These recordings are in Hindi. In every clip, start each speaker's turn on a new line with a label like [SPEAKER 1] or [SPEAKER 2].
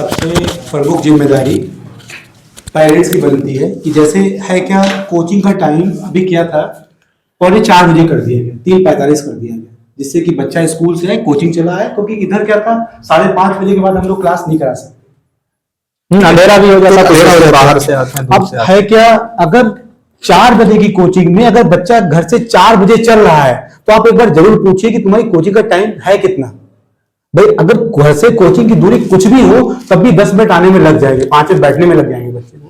[SPEAKER 1] सबसे प्रमुख जिम्मेदारी पेरेंट्स की बनती है कि जैसे है क्या, कोचिंग का टाइम अभी क्या था, 3:45 कर दिया गया, 3:45 कर दिया गया, जिससे कि बच्चा स्कूल से आए, कोचिंग चला आए, क्योंकि इधर क्या था 5:30 के बाद हम लोग क्लास नहीं करा सकते,
[SPEAKER 2] अंधेरा भी हो जाता, कुछ बाहर से आते हैं।
[SPEAKER 1] अब है क्या, अगर 4 बजे की कोचिंग में अगर बच्चा घर से 4 बजे चल रहा है तो आप एक बार जरूर पूछिए कि तुम्हारी कोचिंग का टाइम है कितना। भाई अगर घर से कोचिंग की दूरी कुछ भी हो तब भी 10 मिनट आने में लग जाएंगे, 5 मिनट बैठने में लग जाएंगे बच्चे को,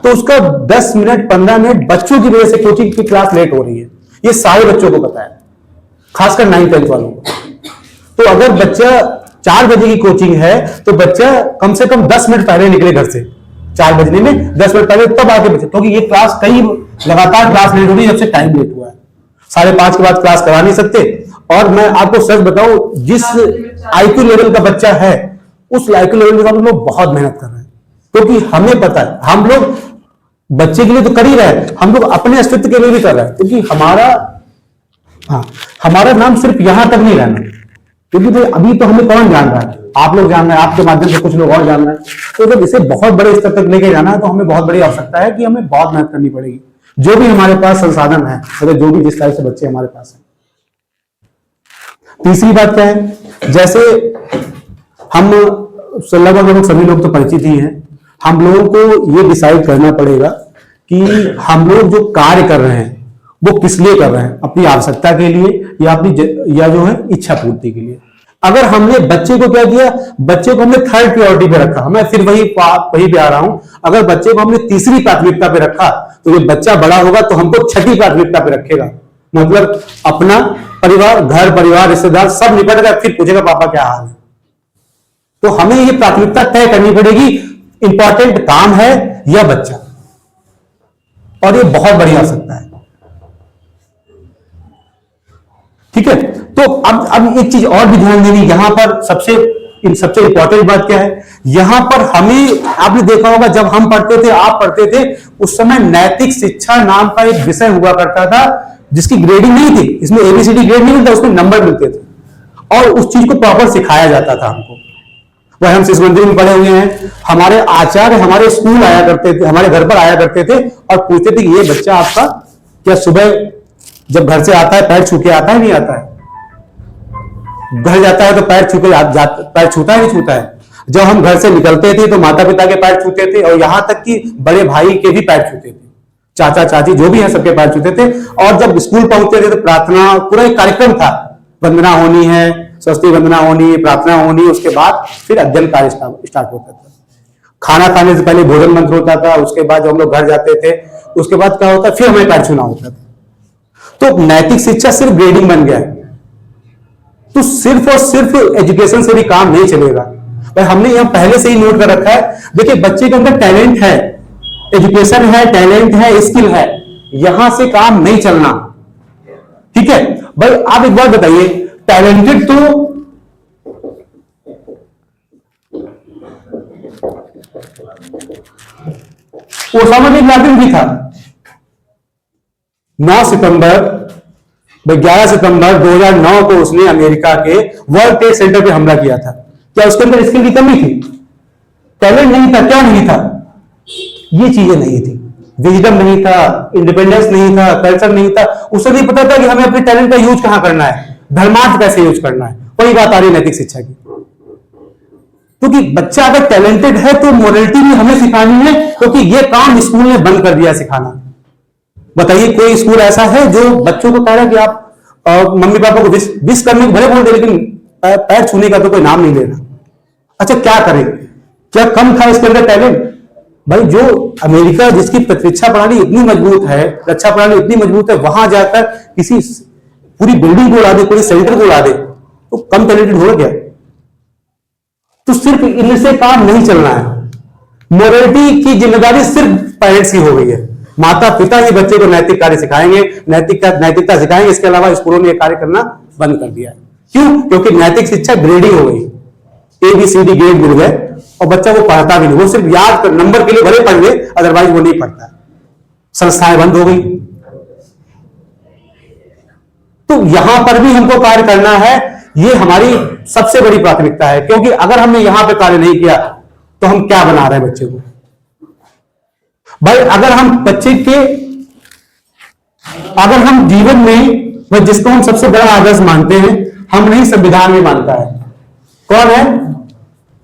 [SPEAKER 1] तो उसका 10 मिनट 15 मिनट बच्चों की वजह से कोचिंग की क्लास लेट हो रही है। ये सारे बच्चों को पता है, खासकर 9th 10th वालों को। तो अगर बच्चा 4 बजे की कोचिंग है तो बच्चा कम से कम 10 मिनट पहले निकले घर से, 4 बजने में 10 मिनट पहले, तब आके बचे, क्योंकि ये क्लास कई लगातार क्लास लेट हो रही है जब से टाइम लेट हुआ है। 5:30 के बाद क्लास करा नहीं सकते। और मैं आपको सच बताऊं, जिस आईक्यू लेवल का बच्चा है उस आईक्यू लेवल के साथ हम लोग बहुत मेहनत कर रहे हैं, क्योंकि हमें पता है हम लोग बच्चे के लिए तो कर ही रहे हैं, हम लोग अपने अस्तित्व के लिए भी कर रहे हैं, क्योंकि हमारा नाम सिर्फ यहां तक नहीं रहना, क्योंकि भाई अभी तो हमें कौन जान रहा है, आप लोग जान रहे हैं, आपके माध्यम से कुछ लोग और जान रहे हैं। तो जब इसे बहुत बड़े स्तर तक लेके जाना है तो हमें बहुत बड़ी आवश्यकता है कि हमें बहुत मेहनत करनी पड़ेगी, जो भी हमारे पास संसाधन है, मतलब जो भी जिस टाइप से बच्चे हमारे पास हैं। तीसरी बात क्या है, जैसे हम लगभग सभी लोग तो परिचित ही हैं, हम लोगों को ये डिसाइड करना पड़ेगा कि हम लोग जो कार्य कर रहे हैं वो किस लिए कर रहे हैं, अपनी आवश्यकता के लिए या जो है इच्छा पूर्ति के लिए। अगर हमने बच्चे को क्या किया, बच्चे को हमने 3rd प्रायोरिटी पे रखा, मैं फिर वही पे आ रहा हूं, अगर बच्चे को हमने 3री प्राथमिकता पे रखा तो जब बच्चा बड़ा होगा तो हमको 6ठी प्राथमिकता पे रखेगा, मतलब अपना परिवार, घर परिवार, रिश्तेदार सब निपट गया, फिर पूछेगा पापा क्या हाल है। तो हमें ये प्राथमिकता तय करनी पड़ेगी, इंपॉर्टेंट काम है या बच्चा, और ये बहुत बड़ी आवश्यकता है। ठीक है, तो अब एक चीज और भी ध्यान देनी, यहां पर सबसे इंपॉर्टेंट बात क्या है, यहां पर हमें, आपने देखा होगा जब हम पढ़ते थे, आप पढ़ते थे, उस समय नैतिक शिक्षा नाम का एक विषय हुआ करता था जिसकी ग्रेडिंग नहीं थी, इसमें ABCD ग्रेड नहीं मिलता, उसमें नंबर मिलते थे और उस चीज को प्रॉपर सिखाया जाता था हमको। वह हम शिशु मंदिर में पढ़े हुए हैं, हमारे आचार्य हमारे स्कूल आया करते थे, हमारे घर पर आया करते थे और पूछते थे कि ये बच्चा आपका क्या सुबह जब घर से आता है पैर छू के आता है, नहीं आता है, घर जाता है तो पैर छूता है नहीं छूता है। जब हम घर से निकलते थे तो माता पिता के पैर छूते थे और यहां तक कि बड़े भाई के भी पैर छूते थे, चाचा चाची जो भी है सबके पैर छूते थे। और जब स्कूल पहुंचते थे तो प्रार्थना, पूरा एक कार्यक्रम था, वंदना होनी है, स्वस्ति वंदना होनी, प्रार्थना होनी, उसके बाद फिर अध्ययन कार्य स्टार्ट होता था। खाना खाने से पहले भोजन मंत्र होता था, उसके बाद जब हम लोग घर जाते थे उसके बाद क्या होता, फिर हमें पैर छूना होता था। तो नैतिक शिक्षा सिर्फ ग्रेडिंग बन गया है, तो सिर्फ और सिर्फ एजुकेशन से भी काम नहीं चलेगा। भाई हमने यहां पहले से ही नोट कर रखा है, देखिए बच्चे के अंदर टैलेंट है, एजुकेशन है, टैलेंट है, स्किल है, यहां से काम नहीं चलना। ठीक है भाई, आप एक बार बताइए, टैलेंटेड तो ओसामा बिन लादेन भी था। 11 सितंबर 2009 को उसने अमेरिका के वर्ल्ड ट्रेड सेंटर पे हमला किया था। क्या उसके अंदर स्किल की कमी थी, टैलेंट नहीं था, क्या नहीं था, ये चीजें नहीं थी, विजडम नहीं था, इंडिपेंडेंस नहीं था, कल्चर नहीं था, उसे नहीं पता था कि हमें अपने टैलेंट का यूज कहां करना है, धर्मार्थ कैसे यूज करना है। वही बात आ रही नैतिक शिक्षा की, क्योंकि बच्चा अगर टैलेंटेड है तो मोरलिटी भी हमें सिखानी है, क्योंकि ये काम स्कूल ने बंद कर दिया सिखाना। बताइए कोई स्कूल ऐसा है जो बच्चों को कह रहा है कि आप मम्मी पापा को विश करने को भले बोल दे, लेकिन पैर छूने का तो कोई नाम नहीं लेना। अच्छा क्या करें, क्या कम था इसके अंदर टैलेंट? भाई जो अमेरिका जिसकी प्रतिरक्षा प्रणाली इतनी मजबूत है, रक्षा प्रणाली इतनी मजबूत है, वहां जाकर किसी पूरी बिल्डिंग को उड़ा दे, पूरी सेंटर को उड़ा दे, तो कम टैलेंटेड हो गया? तो सिर्फ इनसे काम नहीं चलना है, मोरलिटी की जिम्मेदारी सिर्फ पेरेंट्स की हो गई है। माता पिता ही बच्चे को नैतिक कार्य सिखाएंगे, नैतिकता सिखाएंगे, इसके अलावा स्कूलों ने यह कार्य करना बंद कर दिया है। क्यों? क्योंकि नैतिक शिक्षा ग्रेडिंग हो गई, ABCD ग्रेड मिल गए और बच्चा वो पढ़ता भी नहीं, वो सिर्फ याद कर नंबर के लिए भले पढ़ ले, अदरवाइज वो नहीं पढ़ता। संस्थाएं बंद हो गई। तो यहां पर भी हमको कार्य करना है, ये हमारी सबसे बड़ी प्राथमिकता है, क्योंकि अगर हमने यहां पे कार्य नहीं किया तो हम क्या बना रहे हैं बच्चे को? भाई अगर हम जीवन में जिसको हम सबसे बड़ा आदर्श मानते हैं, हम नहीं संविधान में मानता है, कौन है,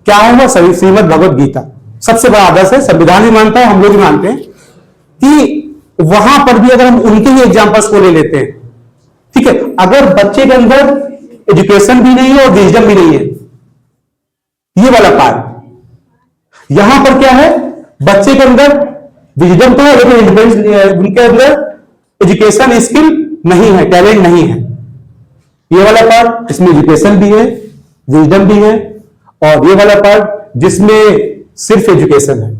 [SPEAKER 1] क्या है वो? श्रीमद् भगवत गीता सबसे बड़ा आदर्श है, संविधान भी मानता है, हम लोग भी मानते हैं कि वहां पर भी अगर हम उनके ही एग्जांपल्स को ले लेते हैं, ठीक है, अगर बच्चे के अंदर एजुकेशन भी नहीं है और विजडम भी नहीं है, ये वाला पार्ट, यहां पर क्या है, बच्चे के अंदर विजडम तो है लेकिन उनके अंदर एजुकेशन स्किल नहीं है, टैलेंट नहीं है, ये वाला पार्ट इसमें एजुकेशन भी है, विजडम भी है, और ये वाला पार्ट जिसमें सिर्फ एजुकेशन है।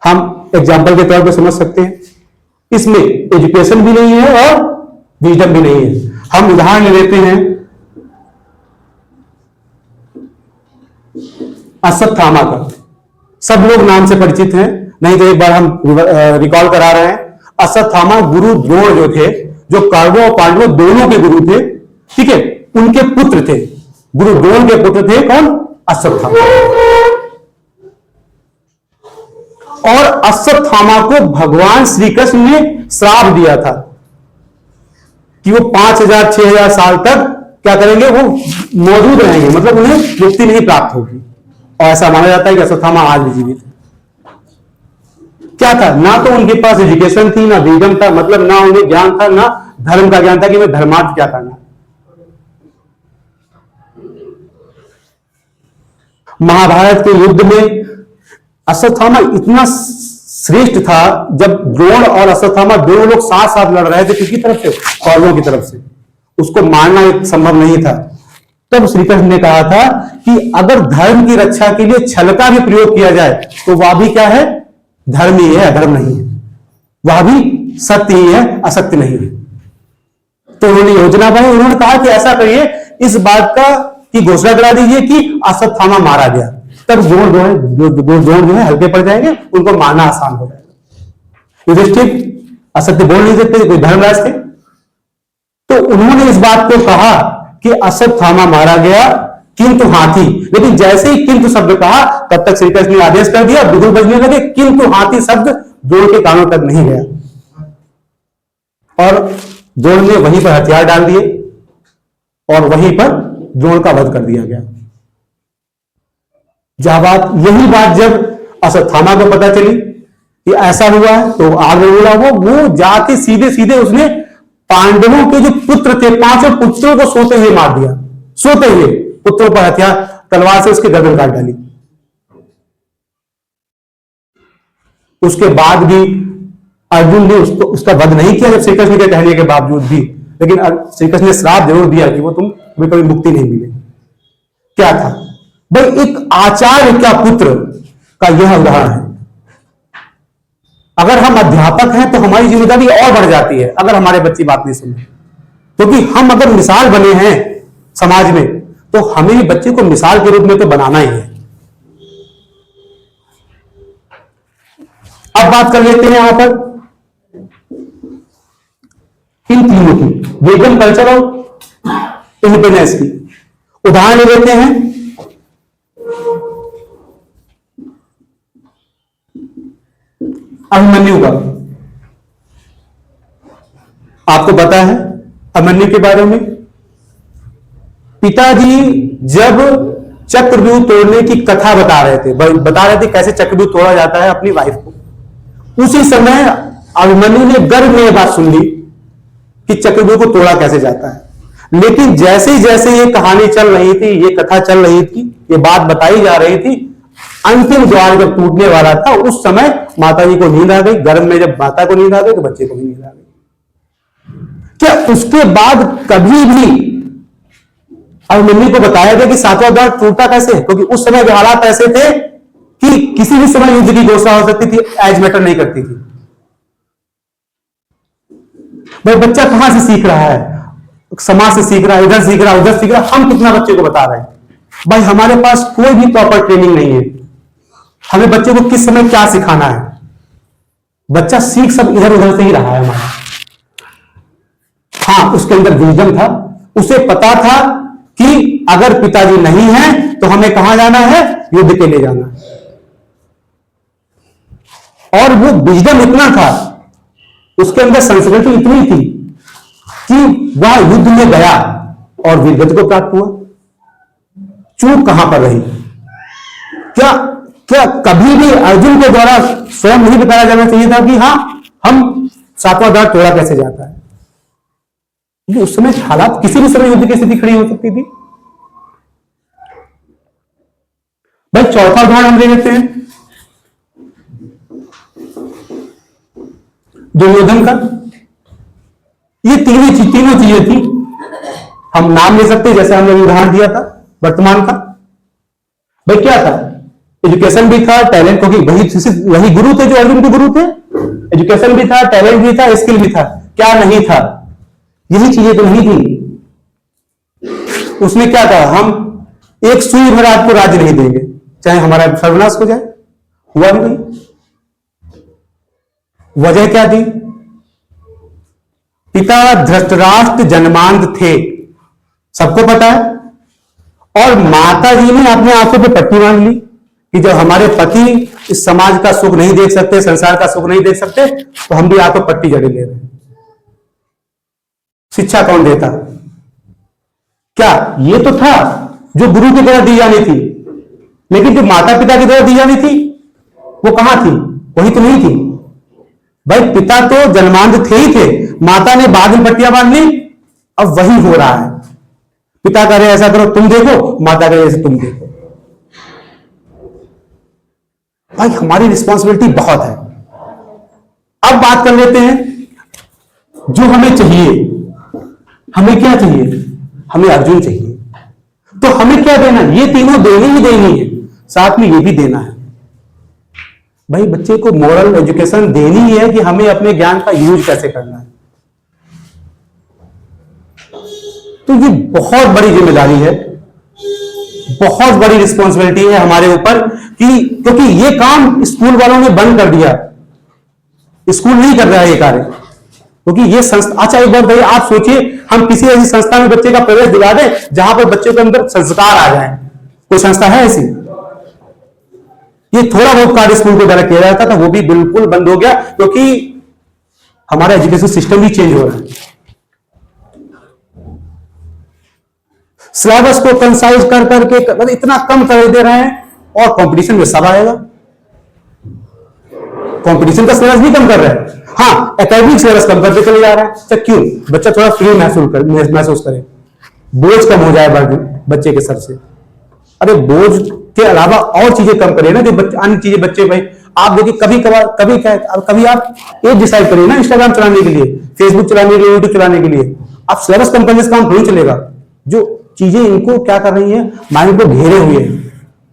[SPEAKER 1] हम एग्जाम्पल के तौर पे समझ सकते हैं, इसमें एजुकेशन भी नहीं है और विजडम भी नहीं है। हम उदाहरण ले लेते हैं अश्वत्थामा का, सब लोग नाम से परिचित हैं, नहीं तो एक बार हम रिकॉल करा रहे हैं। अश्वत्थामा गुरु द्रोण जो थे, जो कौरवों और पांडवों दोनों के गुरु थे, ठीक है, उनके पुत्र थे, गुरु द्रोण के पुत्र थे कौन? अश्वत्थामा। और अश्वत्थामा को भगवान श्री कृष्ण ने श्राप दिया था कि वो 5000 6000 साल तक क्या करेंगे, वो मौजूद रहेंगे, मतलब उन्हें मुक्ति नहीं प्राप्त होगी। और ऐसा माना जाता है कि अश्वत्थामा आज भी जीवित है। क्या था, ना तो उनके पास एजुकेशन थी, ना विजडम था, मतलब ना उन्हें ज्ञान था, ना धर्म का ज्ञान था कि मैं धर्मार्थ क्या करना। महाभारत के युद्ध में अश्वत्थामा इतना श्रेष्ठ था, जब द्रोण और अश्वत्थामा दोनों लोग साथ साथ लड़ रहे थे, किसकी तरफ से? कौरवों की तरफ से, उसको मारना संभव नहीं था। तब श्री कृष्ण ने कहा था कि अगर धर्म की रक्षा के लिए छल का भी प्रयोग किया जाए तो वह भी क्या है, धर्म ही है, अधर्म नहीं है, वह भी सत्य ही है, असत्य नहीं है। तो उन्होंने योजना बनाई, उन्होंने कहा कि ऐसा करिए, इस बात का की घोषणा करा दीजिए कि अश्वत्थामा मारा गया, तब द्रोण जो है हल्के पड़ जाएंगे, उनको मारना आसान हो जाएगा। युधिष्ठिर असत्य बोल नहीं सकते, कोई धर्मराज थे, तो उन्होंने इस बात को कहा कि अश्वत्थामा मारा गया किंतु हाथी, लेकिन जैसे ही किंतु शब्द कहा तब तक श्री कृष्ण ने आदेश कर दिया, बिगुल बजने लगे, किंतु हाथी शब्द द्रोण के कानों तक नहीं गया, और द्रोण ने वहीं पर हथियार डाल दिए और वहीं पर द्रोण का वध कर दिया गया। यही बात जब अश्वत्थामा को पता चली कि ऐसा हुआ है, तो आगे बोला वो जाके सीधे सीधे उसने पांडवों के जो पुत्र थे, 5 पुत्रों को सोते हुए मार दिया, सोते हुए पुत्रों पर हथियार तलवार से उसके गर्दन काट डाली। उसके बाद भी अर्जुन ने उसका वध नहीं किया, जब श्री कृष्ण के कहने के बावजूद भी, लेकिन श्री कृष्ण ने श्राप जरूर दिया कि वो तुम्हें कभी मुक्ति नहीं मिलेगी। क्या था भाई, एक आचार्य का पुत्र का यह उदाहरण है। अगर हम अध्यापक हैं तो हमारी जिम्मेदारी और बढ़ जाती है अगर हमारे बच्चे बात नहीं सुने, क्योंकि हम अगर मिसाल बने हैं समाज में तो हमें बच्चे को मिसाल के रूप में तो बनाना ही है। अब बात कर लेते हैं यहां पर इन तीनों की, विजडम, कल्चर और इंडिपेंडेंस की। उदाहरण ले लेते हैं अभिमन्यु का। आपको पता है अभिमन्यु के बारे में, पिताजी जब चक्रव्यूह तोड़ने की कथा बता रहे थे कैसे चक्रव्यूह तोड़ा जाता है अपनी वाइफ को, उसी समय अभिमन्यु ने गर्व में यह बात सुन ली कि चक्रव्यूह को तोड़ा कैसे जाता है। लेकिन जैसे जैसे ये कहानी चल रही थी, ये कथा चल रही थी, ये बात बताई जा रही थी, अंतिम द्वार जब टूटने वाला था उस समय माता जी को नींद आ गई। गर्भ में जब माता को नींद आ गई तो बच्चे को भी नींद आ गई। क्या उसके बाद कभी भी अभिमन्यु को बताया गया कि 7वां द्वार टूटा कैसे? क्योंकि उस समय के हालात ऐसे थे कि किसी भी समय युद्ध की घोषणा हो सकती थी, एज मैटर नहीं करती थी। भाई बच्चा कहां से सीख रहा है, समाज से सीख रहा है, इधर सीख रहा है, उधर सीख रहा है, हम कितना बच्चे को बता रहे हैं? भाई हमारे पास कोई भी प्रॉपर ट्रेनिंग नहीं है, हमें बच्चे को किस समय क्या सिखाना है। बच्चा सीख सब इधर उधर से ही रहा है हमारा। हाँ, उसके अंदर विजडम था, उसे पता था कि अगर पिताजी नहीं है तो हमें कहां जाना है, युद्ध के लिए जाना है। और वो विजडम इतना था, उसके अंदर संस्कृति इतनी थी कि वह युद्ध में गया और वीरगति को प्राप्त हुआ। चूक कहां पर रही? क्या क्या कभी भी अर्जुन के द्वारा स्वयं नहीं बताया जाना चाहिए था कि हाँ, हम 7वां द्वार तोड़ा कैसे जाता है? क्योंकि उस समय हालात, किसी भी समय युद्ध की स्थिति खड़ी हो सकती थी। भाई चौथा उदाहरण हम ले लेते हैं दुर्योधन का। ये तीनों चीजें थी। हम नाम ले सकते, जैसे हमने उदाहरण दिया था वर्तमान का। भाई क्या था? एजुकेशन भी था, टैलेंट, क्योंकि वही गुरु थे जो अर्जुन के गुरु थे। एजुकेशन भी था, टैलेंट भी था, स्किल भी था। क्या नहीं था? यही चीजें तो नहीं थी। उसने क्या कहा, हम एक सुई भर आपको राज्य नहीं देंगे, चाहे हमारा सर्वनाश हो जाए। हुआ भी नहीं। वजह क्या थी? पिता धृतराष्ट्र जन्मांध थे, सबको पता है। और माता जी ने अपने आंखों पे पट्टी बांध ली कि जब हमारे पति इस समाज का सुख नहीं देख सकते, संसार का सुख नहीं देख सकते, तो हम भी आंखों पट्टी जड़े ले रहे हैं। शिक्षा कौन देता? क्या ये तो था जो गुरु की तरह दी जानी थी, लेकिन जो माता पिता की तरह दी जानी थी वो कहां थी? वही तो नहीं थी। भाई पिता तो जन्मांध थे ही थे, माता ने बाद में पट्टियां बांध ली। अब वही हो रहा है। पिता कह रहे ऐसा करो तुम देखो, माता कह रहे ऐसे तुम देखो। भाई हमारी रिस्पॉन्सिबिलिटी बहुत है। अब बात कर लेते हैं जो हमें चाहिए। हमें क्या चाहिए? हमें अर्जुन चाहिए। तो हमें क्या देना? ये तीनों देनी ही देनी है, साथ में ये भी देना है। भाई बच्चे को मॉरल एजुकेशन देनी ही है कि हमें अपने ज्ञान का यूज कैसे करना है। तो ये बहुत बड़ी जिम्मेदारी है, बहुत बड़ी रिस्पॉन्सिबिलिटी है हमारे ऊपर कि, क्योंकि ये काम स्कूल वालों ने बंद कर दिया। स्कूल नहीं कर रहा है ये कार्य, क्योंकि ये संस्था। अच्छा एक बात भाई, आप सोचिए हम किसी ऐसी संस्था में बच्चे का प्रवेश दिला दें जहां पर बच्चों के अंदर संस्कार आ जाए। कोई संस्था है ऐसी? ये थोड़ा बहुत कार्य स्कूल के द्वारा किया जाता था, वो भी बिल्कुल बंद हो गया, क्योंकि हमारा एजुकेशन सिस्टम भी चेंज हो रहा है। सिलेबस को कंसाइज कर करके मतलब इतना कम कर दे रहे हैं, और कंपटीशन में सब आएगा। कंपटीशन का सिलेबस भी कम कर रहे हैं। हाँ, एकेडमिक सिलेबस कम करते चले जा रहा है। तो क्यों? बच्चा थोड़ा फ्री महसूस करे, बोझ कम हो जाए बच्चे के सर से। अरे बोझ के अलावा और चीजें कम करिए ना, जो अन्य चीजें बच्चे भाई आप देखिए कभी आप एक डिसाइड करिए ना, इंस्टाग्राम चलाने के लिए, फेसबुक चलाने के लिए, यूट्यूब चलाने के लिए। आप सिलेबस कम करने से काम थोड़ी चलेगा। जो चीजें इनको क्या कर रही है, माइंड को घेरे हुए हैं,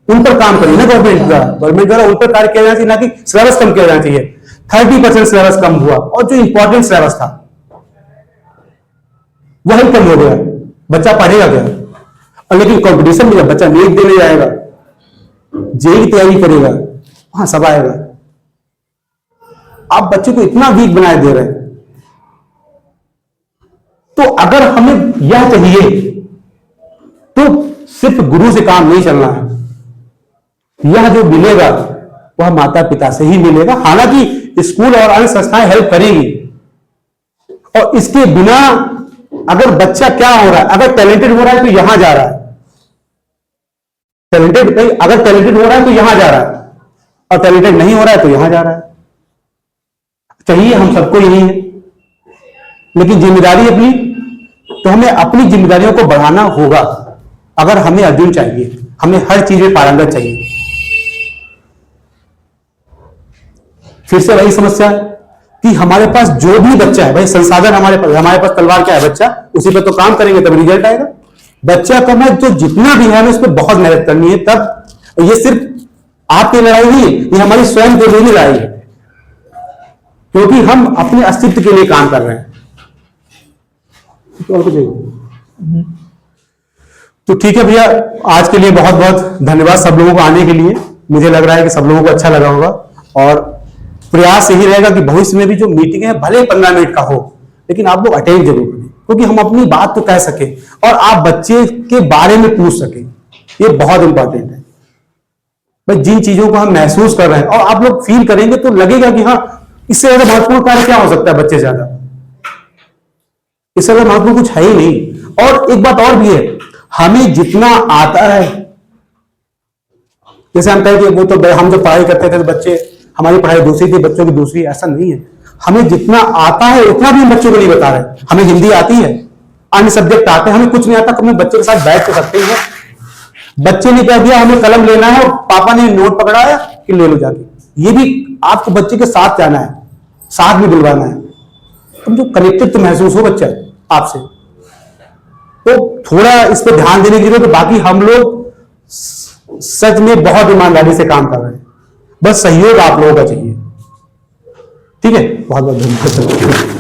[SPEAKER 1] उन पर काम करिए ना। गवर्नमेंट द्वारा उन पर कार्य किया जाना चाहिए, ना कि सिलेबस कम किया जाना चाहिए। 30% सिलेबस कम हुआ, और जो इंपॉर्टेंट सिलेबस था वही कम हो गया। बच्चा पढ़ेगा क्या? और लेकिन कंपटीशन में जब बच्चा नीट देने जाएगा, जेई की तैयारी करेगा, वहां सब आएगा। आप बच्चे को इतना वीक बनाए दे रहे हैं। तो अगर हमें यह चाहिए तो सिर्फ गुरु से काम नहीं चलना है। यह जो मिलेगा वह माता पिता से ही मिलेगा। हालांकि स्कूल और अन्य संस्थाएं हेल्प करेंगी, और इसके बिना अगर बच्चा क्या हो रहा है, अगर टैलेंटेड हो रहा है तो यहां जा रहा है, अगर टैलेंटेड हो रहा है तो यहां जा रहा है, और टैलेंटेड नहीं हो रहा है तो यहां जा रहा है। चाहिए हम सबको यही है, लेकिन जिम्मेदारी अपनी, तो हमें अपनी जिम्मेदारियों को बढ़ाना होगा। अगर हमें अर्जुन चाहिए, हमें हर चीज में पारंगत चाहिए। फिर से वही समस्या है कि हमारे पास जो भी बच्चा है, भाई संसाधन हमारे पास तलवार क्या है? बच्चा, उसी पे तो काम करेंगे तब रिजल्ट आएगा। बच्चा को मैं जो जितना भी है उस पर बहुत मेहनत करनी है तब। ये सिर्फ आपकी लड़ाई नहीं है, ये हमारी स्वयं की लड़ाई है, क्योंकि हम अपने अस्तित्व के लिए काम कर रहे हैं। तो ठीक है भैया, आज के लिए बहुत बहुत धन्यवाद सब लोगों को आने के लिए। मुझे लग रहा है कि सब लोगों को अच्छा लगा होगा, और प्रयास यही रहेगा कि भविष्य में भी जो मीटिंग है भले 15 मिनट का हो, लेकिन आप लोग अटेंड जरूर करें, क्योंकि हम अपनी बात तो कह सके और आप बच्चे के बारे में पूछ सकें। ये बहुत इंपॉर्टेंट है। भाई जिन चीजों को हम महसूस कर रहे हैं और आप लोग फील करेंगे तो लगेगा कि हाँ, इससे ज्यादा महत्वपूर्ण कार्य क्या हो सकता है बच्चे से ज्यादा, इससे ज्यादा महत्वपूर्ण कुछ है ही नहीं। और एक बात और भी है, हमें जितना आता है, जैसे हम कहें कि वो तो हम जो पढ़ाई करते थे तो बच्चे, हमारी पढ़ाई दूसरी थी, बच्चों की दूसरी, ऐसा नहीं है। हमें जितना आता है उतना भी हम बच्चों को नहीं बता रहे। हमें हिंदी आती है, अन्य सब्जेक्ट आते हैं, हमें कुछ नहीं आता तो हम बच्चे के साथ बैठ तो सकते हैं। बच्चे ने कह दिया हमें कलम लेना है और पापा ने नोट पकड़ाया कि ले लो जाके, ये भी आपको बच्चे के साथ जाना है, साथ में बुलवाना है, तो जो कनेक्टेड तो महसूस हो बच्चा आपसे, तो थोड़ा इस पर ध्यान देने की जरूरत है। बाकी हम लोग सच में बहुत ईमानदारी से काम कर रहे हैं, बस सहयोग आप लोगों का चाहिए। ठीक है, बहुत बहुत धन्यवाद।